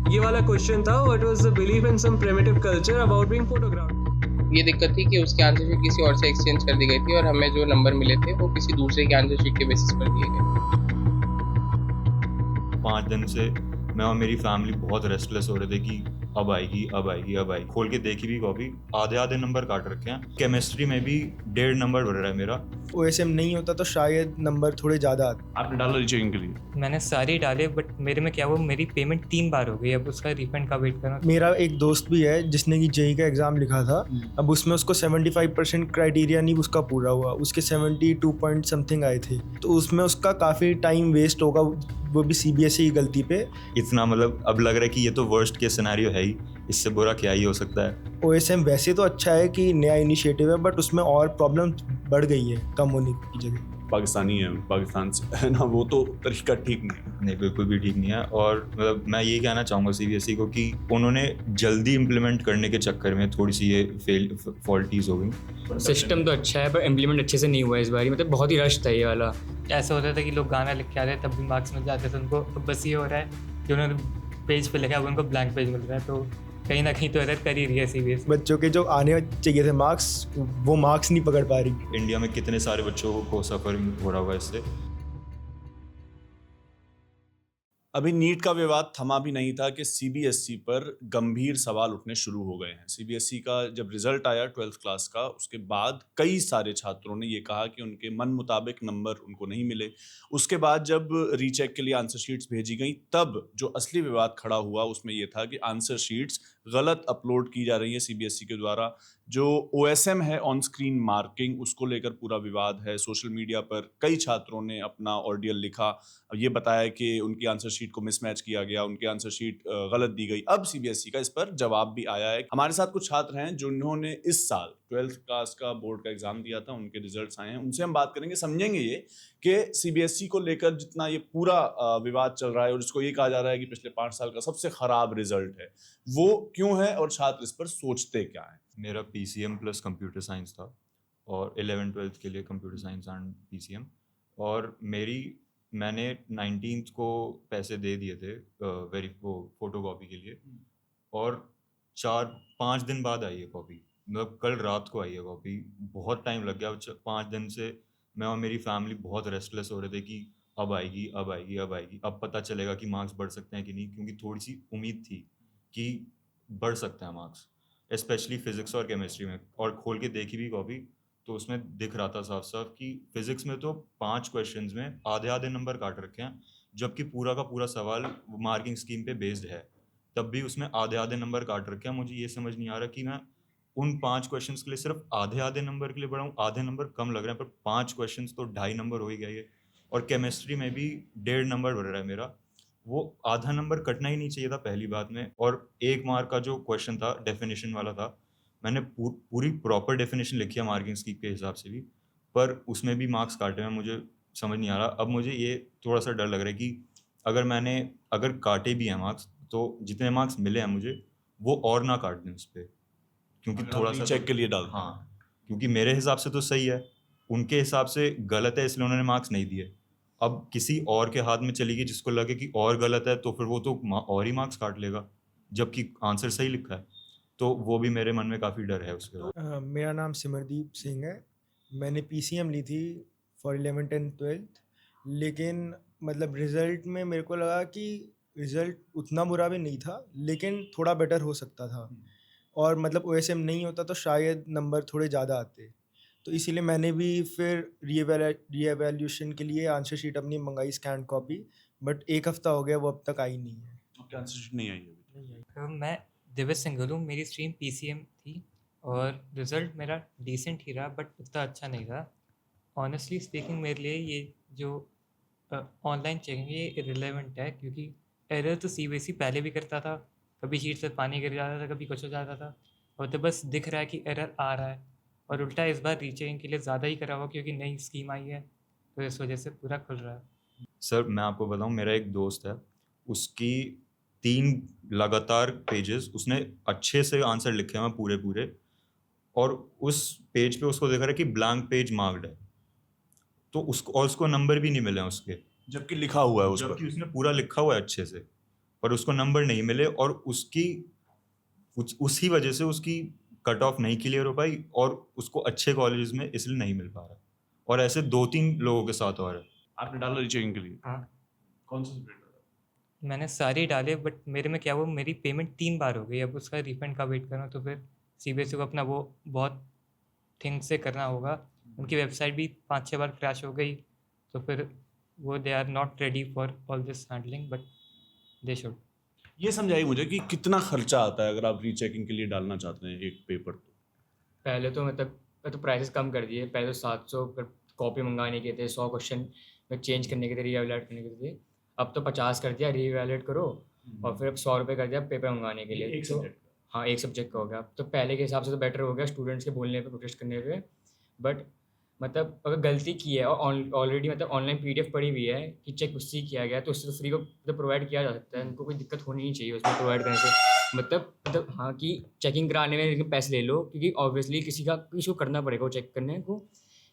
ये वाला क्वेश्चन था, what was the belief in some primitive culture about being photographed. ये दिक्कत थी कि उसके आंसर शीट किसी और से एक्सचेंज कर दी गई थी और हमें जो नंबर मिले थे वो किसी दूसरे के आंसर शीट के बेसिस पर दिए गए। 5 दिन से मैं और मेरी फैमिली बहुत रेस्टलेस हो रहे थे कि अब आएगी अब आएगी अब आएगी। खोल के देखी भी कॉपी, आधे नंबर काट रखे हैं। केमिस्ट्री में भी 1.5 नंबर बढ़ रहा है मेरा। OSM नहीं होता तो शायद नंबर थोड़े ज़्यादा आते। आपने डाला रीचेकिंग के लिए? मैंने सारे डाले बट मेरे में क्या हुआ, मेरी पेमेंट 3 बार हो गई। अब उसका रिफंड का वेट करना। मेरा एक दोस्त भी है जिसने कि JEE का एग्ज़ाम लिखा था। अब उसमें उसको 75% क्राइटेरिया नहीं उसका पूरा हुआ, उसके 72 पॉइंट समथिंग आए थे, तो उसमें उसका काफ़ी टाइम वेस्ट होगा, वो भी CBSE की गलती पे। इतना मतलब अब लग रहा है कि ये तो वर्स्ट केस सिनेरियो है ही, इससे बुरा क्या ही हो सकता है। OSM वैसे तो अच्छा है कि नया इनिशिएटिव है, बट उसमें और प्रॉब्लम बढ़ गई है कम होने की जगह। पाकिस्तानी है, पाकिस्तान से है ना, वो तो तरीका ठीक नहीं है। नहीं, बिल्कुल भी ठीक नहीं है। और मतलब मैं ये कहना चाहूँगा CBSE को कि उन्होंने जल्दी इम्प्लीमेंट करने के चक्कर में थोड़ी सी ये फॉल्टीज हो गई। सिस्टम तो अच्छा है पर इम्प्लीमेंट अच्छे से नहीं हुआ इस बारी, मतलब बहुत ही रश था ये वाला। ऐसा होता था कि लोग गाना लिख के आ रहे तब भी मार्क्स मिल जाते थे उनको। अब बस ये हो रहा है कि उन्होंने पेज पे लिखा अब उनको ब्लैंक पेज मिल रहा है, तो कहीं ना कहीं तो एरर कर ही रही है CBSE। बच्चों के जो आने चाहिए थे मार्क्स, वो मार्क्स नहीं पकड़ पा रही। इंडिया में कितने सारे बच्चों को सफर हो रहा होगा इससे। अभी नीट का विवाद थमा भी नहीं था कि CBSE पर गंभीर सवाल उठने शुरू हो गए हैं। CBSE का जब रिजल्ट आया 12th क्लास का, उसके बाद कई सारे छात्रों ने ये कहा कि उनके मन मुताबिक नंबर उनको नहीं मिले। उसके बाद जब रीचेक के लिए आंसर शीट्स भेजी गई, तब जो असली विवाद खड़ा हुआ उसमें ये था कि आंसर शीट्स गलत अपलोड की जा रही है CBSE के द्वारा। जो OSM है, ऑन स्क्रीन मार्किंग, उसको लेकर पूरा विवाद है। सोशल मीडिया पर कई छात्रों ने अपना ऑडियल लिखा, ये बताया कि उनकी आंसर शीट को मिसमैच किया गया, उनकी आंसर शीट गलत दी गई। अब CBSE का इस पर जवाब भी आया है। हमारे साथ कुछ छात्र हैं जिन्होंने इस साल 12th क्लास का बोर्ड का एग्जाम दिया था, उनके रिजल्ट्स आए हैं, उनसे हम बात करेंगे, समझेंगे ये कि CBSE को लेकर जितना ये पूरा विवाद चल रहा है और जिसको ये कहा जा रहा है कि पिछले 5 साल का सबसे खराब रिजल्ट है, वो क्यों है और छात्र इस पर सोचते क्या है। मेरा PCM प्लस कंप्यूटर साइंस था और 11th-12th के लिए कंप्यूटर साइंस एंड PCM। और मैंने 19th को पैसे दे दिए थे फोटो कॉपी के लिए, और 4-5 दिन बाद आई है कॉपी। मतलब कल रात को आई है कॉपी। बहुत टाइम लग गया। 5 दिन से मैं और मेरी फैमिली बहुत रेस्टलेस हो रहे थे कि अब आएगी अब आएगी अब आएगी, अब पता चलेगा कि मार्क्स बढ़ सकते हैं कि नहीं, क्योंकि थोड़ी सी उम्मीद थी कि बढ़ सकते हैं मार्क्स, स्पेशली फिजिक्स और केमिस्ट्री में। और खोल के देखी भी कॉपी तो उसमें दिख रहा था साफ साफ कि फिजिक्स में तो 5 क्वेश्चंस में आधे नंबर काट रखे हैं, जबकि पूरा का पूरा सवाल मार्किंग स्कीम पे बेस्ड है, तब भी उसमें आधे नंबर काट रखे हैं। मुझे ये समझ नहीं आ रहा कि मैं उन 5 क्वेश्चंस के लिए सिर्फ आधे नंबर के लिए बढ़ाऊँ। आधे नंबर कम लग रहे हैं, पर 5 क्वेश्चंस तो 2.5 नंबर हो ही गया ये। और केमिस्ट्री में भी 1.5 नंबर बढ़ रहा है मेरा। वो आधा नंबर कटना ही नहीं चाहिए था पहली बात में। और 1 मार्क का जो क्वेश्चन था डेफिनेशन वाला था, मैंने पूरी प्रॉपर डेफिनेशन लिखी है मार्किंग स्कीम के हिसाब से भी, पर उसमें भी मार्क्स काटे हैं। मुझे समझ नहीं आ रहा। अब मुझे ये थोड़ा सा डर लग रहा है कि अगर काटे भी हैं मार्क्स, तो जितने मार्क्स मिले हैं मुझे वो और ना काट दें उस पर, क्योंकि थोड़ा सा चेक के लिए डाल। हाँ, क्योंकि मेरे हिसाब से तो सही है, उनके हिसाब से गलत है, इसलिए उन्होंने मार्क्स नहीं दिए। अब किसी और के हाथ में चली गई जिसको लगे कि और गलत है, तो फिर वो तो और ही मार्क्स काट लेगा, जबकि आंसर सही लिखा है। तो वो भी मेरे मन में काफ़ी डर है उसके बाद। मेरा नाम सिमरदीप सिंह है। मैंने PCM ली थी फॉर 11th and 12th, लेकिन मतलब रिज़ल्ट में मेरे को लगा कि रिज़ल्ट उतना बुरा भी नहीं था, लेकिन थोड़ा बेटर हो सकता था। और मतलब OSM नहीं होता तो शायद नंबर थोड़े ज़्यादा आते, तो इसीलिए मैंने भी फिर रीएवैल्यूएशन के लिए आंसर शीट अपनी मंगाई, स्कैन कॉपी, बट 1 हफ़्ता हो गया, वो अब तक आई नहीं है। आपकी आंसर शीट नहीं आई है? तो मैं दिव्य सिंघल हूँ, मेरी स्ट्रीम PCM थी और रिज़ल्ट मेरा डिसेंट ही रहा, बट उतना अच्छा नहीं रहा। ऑनेस्टली स्पीकिंग मेरे लिए ये जो ऑनलाइन चेकिंग ये इरेलेवेंट है, क्योंकि एरर तो CBSE पहले भी करता था, कभी शीट से पानी गिर जाता था, कभी कुछ हो जाता था, और तो बस दिख रहा है कि एरर आ रहा है। और उल्टा इस बार रीचेकिंग के लिए ज़्यादा ही करा हुआ, क्योंकि नई स्कीम आई है, तो इस वजह से पूरा खुल रहा है। सर मैं आपको बताऊं, मेरा एक दोस्त है, उसकी 3 लगातार पेजेस उसने अच्छे से आंसर लिखे हैं पूरे, और उस पेज पे उसको दिख रहा है कि ब्लैंक पेज मार्क्ड है, तो उसको नंबर भी नहीं मिले हैं उसके, जबकि लिखा हुआ है उस पर। जबकि उसने पूरा लिखा हुआ है अच्छे से। पर उसको नंबर नहीं मिले और उसी वजह से उसकी कट ऑफ नहीं क्लियर हो पाई और उसको अच्छे कॉलेजेस में इसलिए नहीं मिल पा रहा। और ऐसे 2-3 लोगों के साथ और है। आपने डाला रीचेकिंग के लिए? हाँ। कौन सा सब्जेक्ट डाला? मैंने सारे डाले बट मेरे में क्या हुआ, मेरी पेमेंट 3 बार हो गई। अब उसका रिफंड का वेट कर रहा हूँ, तो फिर सीबीएसई को अपना वो बहुत थिंग से करना होगा। उनकी वेबसाइट भी 5-6 बार क्रैश हो गई, तो फिर वो they are not ready for all this handling, but they should. ये समझाइए मुझे कि कितना खर्चा आता है अगर आप रीचेकिंग के लिए डालना चाहते हैं एक पेपर? तो पहले तो मतलब मैं तो प्राइसेस कम कर दिए। पहले तो 700 कॉपी मंगाने के थे, 100 क्वेश्चन में चेंज करने के थे, रीवैल्यूएट करने के थे। अब तो 50 कर दिया, रीवैल्यूएट करो, और फिर अब 100 रुपये कर दिया पेपर मंगाने के लिए। एक तो सब्जेक्ट का? हाँ, एक सब्जेक्ट का हो गया। तो पहले के हिसाब से तो बेटर हो गया स्टूडेंट्स के बोलने पे, प्रोटेस्ट करने पे। बट मतलब अगर गलती की है और ऑलरेडी मतलब ऑनलाइन पीडीएफ पड़ी हुई है कि चेक उससे किया गया, तो उससे तो फ्री को मतलब प्रोवाइड किया जा सकता है। उनको कोई दिक्कत होनी नहीं चाहिए उसमें प्रोवाइड करने से। मतलब हाँ कि चेकिंग कराने में लेकिन पैसे ले लो, क्योंकि ऑब्वियसली किसी को करना पड़ेगा वो चेक करने को।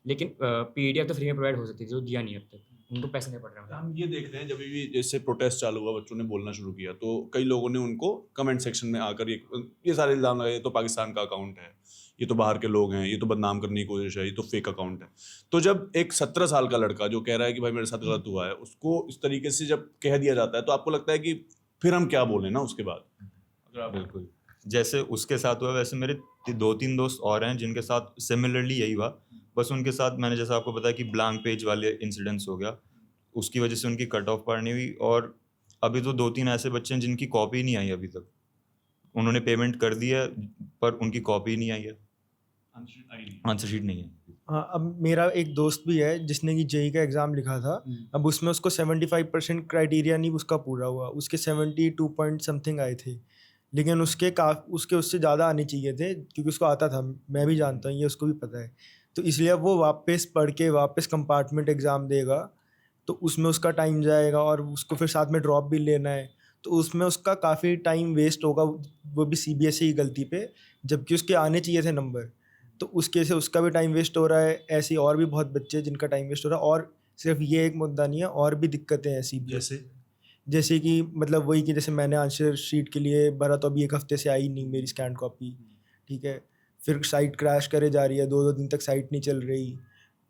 लेकिन पीडीएफ तो फ्री में प्रोवाइड हो सकती थी, जो दिया नहीं अब तक, उनको पैसे नहीं पड़ रहे हैं। हम ये देख रहे हैं जब भी जैसे प्रोटेस्ट चालू हुआ, बच्चों ने बोलना शुरू किया, तो कई लोगों ने उनको कमेंट सेक्शन में आकर ये सारे इल्जाम लगाए, ये तो पाकिस्तान का अकाउंट है, ये तो बाहर के लोग हैं, ये तो बदनाम करने की कोशिश है, ये तो फेक अकाउंट है। तो जब एक 17 साल का लड़का जो कह रहा है कि भाई मेरे साथ गलत हुआ है, उसको इस तरीके से जब कह दिया जाता है, तो आपको लगता है कि फिर हम क्या बोलें ना उसके बाद? अगर आप बिल्कुल, जैसे उसके साथ हुआ वैसे मेरे 2-3 दोस्त और हैं जिनके साथ सिमिलरली यही हुआ। बस उनके साथ मैंने जैसा आपको बताया कि ब्लैंक पेज वाले इंसिडेंट्स हो गया, उसकी वजह से उनकी कट ऑफ पार नहीं हुई। और अभी तो 2-3 ऐसे बच्चे हैं जिनकी कॉपी नहीं आई अभी तक। उन्होंने पेमेंट कर दी है पर उनकी कॉपी नहीं आई है, आंसर शीट नहीं है। हाँ, अब मेरा एक दोस्त भी है जिसने कि जेई का एग्ज़ाम लिखा था। अब उसमें उसको 75% क्राइटेरिया नहीं उसका पूरा हुआ, उसके 72 पॉइंट समथिंग आए थे। लेकिन उसके उससे ज़्यादा आने चाहिए थे, क्योंकि उसको आता था, मैं भी जानता हूँ, ये उसको भी पता है। तो इसलिए अब वो वापस पढ़ के वापस कंपार्टमेंट एग्ज़ाम देगा, तो उसमें उसका टाइम जाएगा और उसको फिर साथ में ड्रॉप भी लेना है, तो उसमें उसका काफ़ी टाइम वेस्ट होगा, वो भी सीबीएसई की गलती पे, जबकि उसके आने चाहिए थे नंबर। तो उसके से उसका भी टाइम वेस्ट हो रहा है। ऐसे और भी बहुत बच्चे हैं जिनका टाइम वेस्ट हो रहा है। और सिर्फ ये एक मुद्दा नहीं है, और भी दिक्कतें हैं सीबीएसई, जैसे कि मतलब वही कि जैसे मैंने आंसर शीट के लिए भरा, तो अभी 1 हफ्ते से आई नहीं मेरी स्कैन कॉपी, ठीक है। फिर साइट क्रैश करे जा रही है, 2-2 दिन तक साइट नहीं चल रही,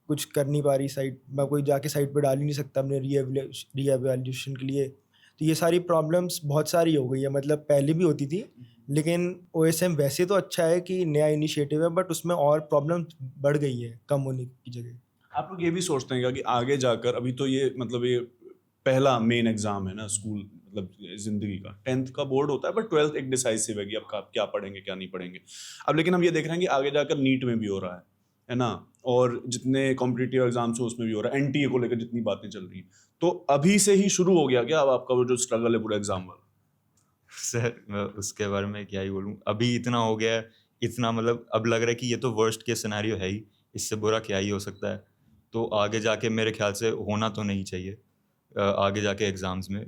कुछ कर नहीं पा रही साइट, मैं कोई जाके साइट पे डाल ही नहीं सकता अपने रीएवैल्यूएशन के लिए। तो ये सारी प्रॉब्लम्स बहुत सारी हो गई है, मतलब पहले भी होती थी, लेकिन ओएसएम वैसे तो अच्छा है कि नया इनिशिएटिव है, बट उसमें और प्रॉब्लम बढ़ गई है कम होने की जगह। आप लोग ये भी सोचते हैं क्या कि आगे जाकर, अभी तो ये मतलब ये पहला मेन एग्जाम है ना स्कूल मतलब जिंदगी का, 10th का बोर्ड होता है, बट 12th एक डिसाइसिव है कि आप क्या पढ़ेंगे क्या नहीं पढ़ेंगे। अब लेकिन हम ये देख रहे हैं कि आगे जाकर नीट में भी हो रहा है ना, और जितने कॉम्पिटिटिव एग्जाम्स हो उसमें भी हो रहा है, एनटीए को लेकर जितनी बातें चल रही हैं, तो अभी से ही शुरू हो गया क्या अब आपका वो जो स्ट्रगल है पूरा एग्जाम वाला? सर मैं उसके बारे में क्या ही बोलूँ, अभी इतना हो गया है, इतना मतलब अब लग रहा है कि ये तो वर्स्ट केस सिनेरियो है ही, इससे बुरा क्या ही हो सकता है। तो आगे जाके मेरे ख्याल से होना तो नहीं चाहिए आगे जाके एग्ज़ाम्स में,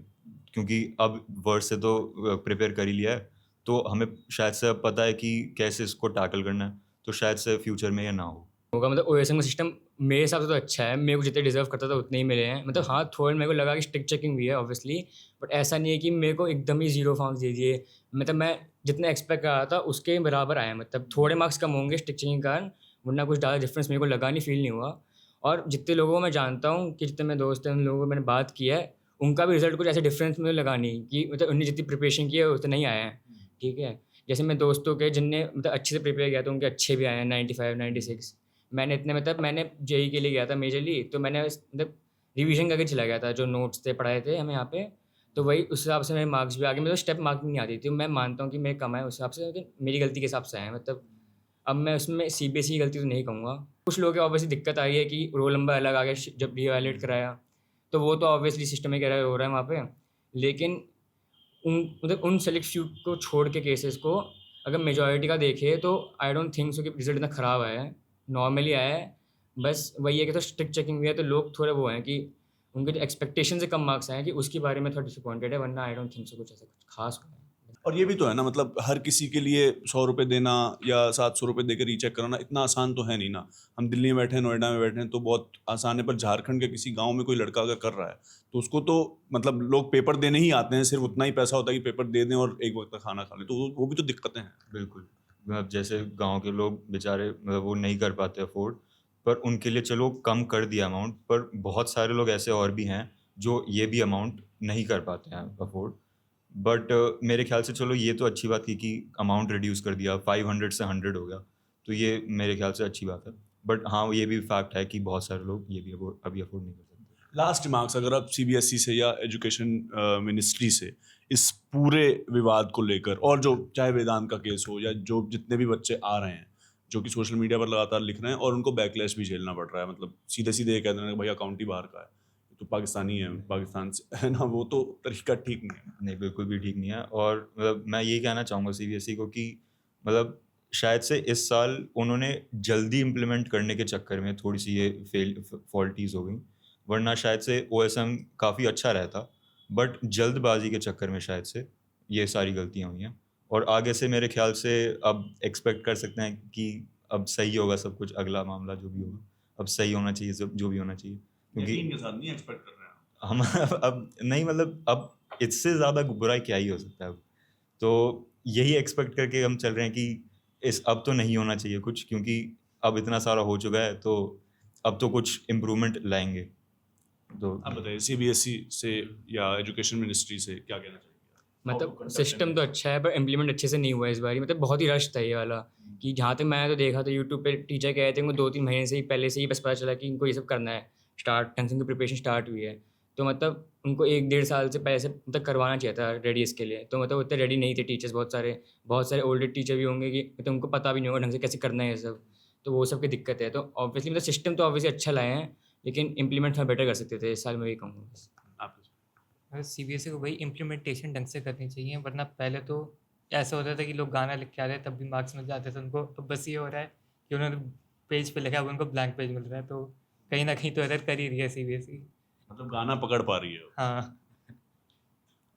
क्योंकि अब वर्स्ट से तो प्रिपेयर कर ही लिया है, तो हमें शायद से अब पता है कि कैसे इसको टैकल करना है, तो शायद से फ्यूचर में ये ना होगा। मतलब ओएसएम का सिस्टम मेरे हिसाब से तो अच्छा है, मेरे को जितने डिजर्व करता था उतने ही मिले हैं। मतलब हाँ, थोड़ा मेरे को लगा कि स्टिक चेकिंग भी है ऑब्वियसली, बट ऐसा नहीं है कि मेरे को एकदम ही 0 फॉर्म्स दे दिए। मतलब मैं जितना एक्सपेक्ट कर रहा था उसके बराबर आया, मतलब थोड़े मार्क्स कम होंगे स्टिक चेकिंग के कारण, वरना कुछ ज़्यादा डिफरेंस मेरे को लगा नहीं, फील नहीं हुआ। और जितने लोगों को मैं जानता हूँ कि जितने मेरे दोस्त हैं, उन लोगों को मैंने बात किया है, उनका भी रिजल्ट कुछ ऐसे डिफरेंस मुझे लगा नहीं कि मतलब उन्हें जितनी प्रिपरेशन की है उतने नहीं आए हैं, ठीक है। जैसे मेरे दोस्तों के जिनने मतलब अच्छे से प्रिपेयर किया तो उनके अच्छे भी आए हैं, 95, 96। मैंने इतने मतलब मैंने जेई के लिए गया था मेजरली, तो मैंने मतलब रिवीजन करके चला गया था, जो नोट्स थे पढ़ाए थे हमें यहाँ पे, तो वही उस हिसाब से मेरे मार्क्स भी आ गए। मेरे स्टेप मार्किंग नहीं आती थी, मैं मानता हूँ कि मेरे कम है उस हिसाब से, लेकिन मेरी गलती के हिसाब से आए। मतलब अब मैं उसमें सीबीएसई की गलती तो नहीं कहूँगा। कुछ लोगों की ऑब्वियसली दिक्कत आ रही है कि रोल नंबर अलग आ गया जब रीवैल्यूएट कराया, तो वो तो ऑब्वियसली सिस्टमिक एरर हो रहा है वहाँ पे। लेकिन उन सेलेक्ट फ्यू को छोड़ के केसेस को अगर मेजॉरिटी का देखे तो आई डोंट थिंक सो कि रिजल्ट इतना ख़राब आया है, नॉर्मली आया है। बस वही है कि तो स्ट्रिक्ट चेकिंग भी है, तो लोग थोड़े वो हैं कि उनके जो एक्सपेक्टेशन से कम मार्क्स आए हैं कि उसके बारे में थोड़ा डिसअपॉइंटेड है, वरना आई डोंट थिंक सो कुछ ऐसा कुछ खास हुआ है। और ये भी तो है ना, मतलब हर किसी के लिए 100 रुपए देना या 700 रुपए देकर रीचेक कराना इतना आसान तो है नहीं ना। हम दिल्ली में बैठे हैं, नोएडा में बैठे हैं तो बहुत आसान है, पर झारखंड के किसी गांव में कोई लड़का अगर कर रहा है तो उसको तो मतलब लोग पेपर देने ही आते हैं, सिर्फ उतना ही पैसा होता है कि पेपर दे दें और एक वक्त का खाना खा लें, तो वो भी तो दिक्कतें हैं। बिल्कुल। मतलब जैसे गाँव के लोग बेचारे मतलब वो नहीं कर पाते अफ़ोर्ड, पर उनके लिए चलो कम कर दिया अमाउंट, पर बहुत सारे लोग ऐसे और भी हैं जो ये भी अमाउंट नहीं कर पाते हैं अफ़ोर्ड। बट मेरे ख़्याल से चलो ये तो अच्छी बात की कि अमाउंट रिड्यूस कर दिया, 500 से 100 हो गया, तो ये मेरे ख़्याल से अच्छी बात है। बट हाँ, ये भी फैक्ट है कि बहुत सारे लोग ये भी अभी अफ़ोर्ड नहीं कर सकते। लास्ट मार्क्स अगर आप सीबीएसई से या एजुकेशन मिनिस्ट्री से इस पूरे विवाद को लेकर, और जो चाहे वेदांत का केस हो या जो जितने भी बच्चे आ रहे हैं जो कि सोशल मीडिया पर लगातार लिख रहे हैं और उनको बैकलैश भी झेलना पड़ रहा है, मतलब सीधे सीधे ये कह रहे हैं कि भाई अकाउंट ही बाहर का है, तो पाकिस्तानी है, पाकिस्तान से है ना, वो तो तरीका ठीक नहीं है। नहीं, बिल्कुल भी ठीक नहीं है। और मतलब मैं यही कहना चाहूँगा सीबीएसई को कि मतलब शायद से इस साल उन्होंने जल्दी इम्प्लीमेंट करने के चक्कर में थोड़ी सी ये फॉल्टीज़ हो गई, वरना शायद से ओएसएम काफ़ी अच्छा रहता, बट जल्दबाजी के चक्कर में शायद से ये सारी गलतियाँ हुई हैं। और आगे से मेरे ख्याल से अब एक्सपेक्ट कर सकते हैं कि अब सही होगा सब कुछ, अगला मामला जो भी होगा अब सही होना चाहिए, जो भी होना चाहिए, क्योंकि यकीन के साथ नहीं एक्सपेक्ट कर रहे हैं हम अब नहीं, मतलब अब इससे ज़्यादा बुरा क्या ही हो सकता है अब। तो यही एक्सपेक्ट करके हम चल रहे हैं कि अब तो नहीं होना चाहिए कुछ, क्योंकि अब इतना सारा हो चुका है, तो अब तो कुछ इम्प्रूवमेंट लाएंगे। तो आप बताइए सीबीएसई से या एजुकेशन मिनिस्ट्री से क्या कहना चाहिए? मतलब सिस्टम तो अच्छा है पर इम्प्लीमेंट अच्छे से नहीं हुआ इस बार, मतलब बहुत ही रश था ये वाला। कि जहाँ तक मैंने तो देखा तो यूट्यूब पे टीचर कह रहे थे उनको 2-3 महीने से ही पहले से ही बस पता चला कि इनको ये सब करना है, स्टार्ट ढंग से उनकी प्रिपरेशन स्टार्ट हुई है। तो मतलब उनको 1-1.5 साल से पहले से मतलब करवाना चाहिए था रेडी इसके लिए, तो मतलब उतने रेडी नहीं थे टीचर्स। बहुत सारे ओल्ड टीचर भी होंगे कि मतलब उनको पता भी नहीं होगा ढंग से कैसे करना है ये सब, तो वो सब की दिक्कत है। तो ऑब्वियसली मतलब सिस्टम तो ऑब्वियसली अच्छा लाए हैं, लेकिन इम्प्लीमेंट थोड़ा बेटर कर सकते थे। इस साल मैं वही कहूँगा बस। सीबीएसई को भाई इम्प्लीमेंटेशन ढंग से करनी चाहिए, वरना पहले तो ऐसा होता था कि लोग गाना लिख के आ रहे तब भी मार्क्स मिल जाते थे उनको। अब बस ये हो रहा है कि उन्होंने पेज पे लिखा है, अब उनको ब्लैंक पेज मिल रहा है, तो कहीं ना कहीं तो एरर कर ही रही है सीबीएसई। मतलब गाना पकड़ पा रही है हाँ,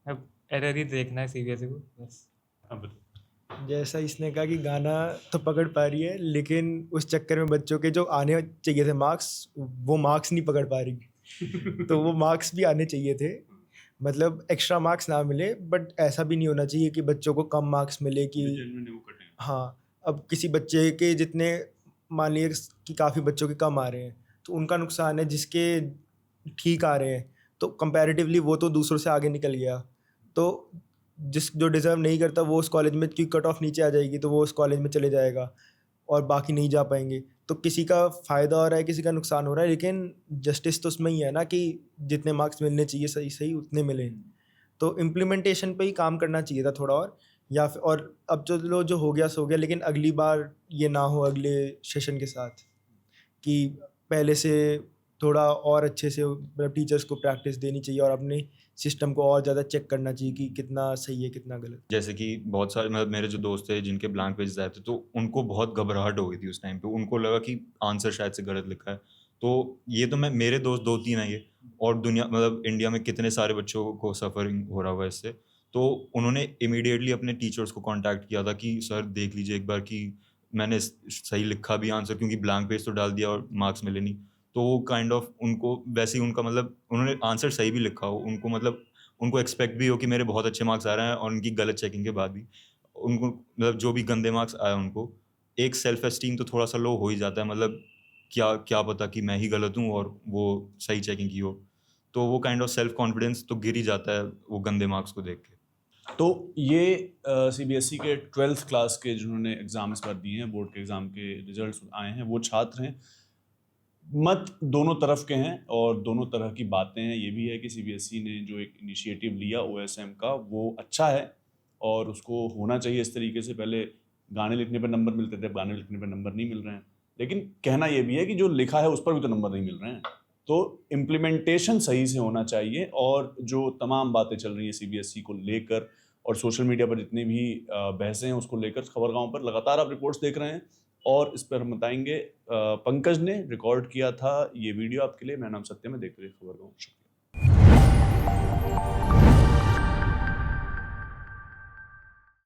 अब एरर ही देखना है सीबीएसई को बस। अब बताइए। जैसा इसने कहा कि गाना तो पकड़ पा रही है, लेकिन उस चक्कर में बच्चों के जो आने चाहिए थे मार्क्स, वो मार्क्स नहीं पकड़ पा रही। तो वो मार्क्स भी आने चाहिए थे, मतलब एक्स्ट्रा मार्क्स ना मिले, बट ऐसा भी नहीं होना चाहिए कि बच्चों को कम मार्क्स मिले कि हाँ, अब किसी बच्चे के जितने मान लिए कि काफ़ी बच्चों के कम आ रहे हैं तो उनका नुकसान है, जिसके ठीक आ रहे हैं तो कंपैरेटिवली वो तो दूसरों से आगे निकल गया। तो जो डिज़र्व नहीं करता वो उस कॉलेज में, क्योंकि कट ऑफ नीचे आ जाएगी तो वो उस कॉलेज में चले जाएगा और बाकी नहीं जा पाएंगे। तो किसी का फ़ायदा हो रहा है, किसी का नुकसान हो रहा है, लेकिन जस्टिस तो उसमें ही है ना कि जितने मार्क्स मिलने चाहिए सही सही उतने मिले। तो इम्प्लीमेंटेशन पे ही काम करना चाहिए था थोड़ा और, या फिर और अब जो हो गया सो गया, लेकिन अगली बार ये ना हो अगले सेशन के साथ, कि पहले से थोड़ा और अच्छे से मतलब टीचर्स को प्रैक्टिस देनी चाहिए और अपने सिस्टम को और ज़्यादा चेक करना चाहिए कि कितना सही है कितना गलत। जैसे कि बहुत सारे मतलब मेरे जो दोस्त थे जिनके ब्लैंक पेजेस आए थे, तो उनको बहुत घबराहट हो गई थी उस टाइम पे, उनको लगा कि आंसर शायद से गलत लिखा है। तो ये तो मैं, मेरे दोस्त 2-3 हैं ये, और दुनिया मतलब इंडिया में कितने सारे बच्चों को सफ़रिंग हो रहा हुआ है इससे। तो उन्होंने इमीडिएटली अपने टीचर्स को कांटेक्ट किया था कि सर देख लीजिए एक बार कि मैंने सही लिखा भी आंसर, क्योंकि ब्लैंक पेज तो डाल दिया और मार्क्स मिले नहीं। तो वो काइंड ऑफ उनको वैसे ही उनका मतलब उन्होंने आंसर सही भी लिखा हो, उनको मतलब उनको एक्सपेक्ट भी हो कि मेरे बहुत अच्छे मार्क्स आ रहे हैं, और उनकी गलत चेकिंग के बाद भी उनको मतलब जो भी गंदे मार्क्स आए उनको एक सेल्फ एस्टीम तो थोड़ा सा लो हो ही जाता है। मतलब क्या पता कि मैं ही गलत हूँ और वो सही चेकिंग की हो, तो वो काइंड ऑफ सेल्फ कॉन्फिडेंस तो गिर ही जाता है वो गंदे मार्क्स को देख के। तो ये सीबीएसई के 12th क्लास के जिन्होंने एग्ज़ाम इस बार दिए हैं, बोर्ड के एग्ज़ाम के रिजल्ट्स आए हैं, वो छात्र हैं। मत दोनों तरफ के हैं और दोनों तरह की बातें हैं। ये भी है कि सीबीएसई ने जो एक इनिशिएटिव लिया ओएसएम का, वो अच्छा है और उसको होना चाहिए इस तरीके से। पहले गाने लिखने पर नंबर मिलते थे, अब गाने लिखने पर नंबर नहीं मिल रहे हैं, लेकिन कहना ये भी है कि जो लिखा है उस पर भी तो नंबर नहीं मिल रहे हैं। तो इम्प्लीमेंटेशन सही से होना चाहिए, और जो तमाम बातें चल रही हैं सीबीएसई को लेकर और सोशल मीडिया पर जितनी भी बहसें हैं उसको लेकर, खबरगाहों पर लगातार आप रिपोर्ट्स देख रहे हैं और इस पर हम बताएंगे। पंकज ने रिकॉर्ड किया था ये वीडियो आपके लिए। मेरा नाम सत्यम है, देखते रहिए खबरगाहों। शुक्रिया।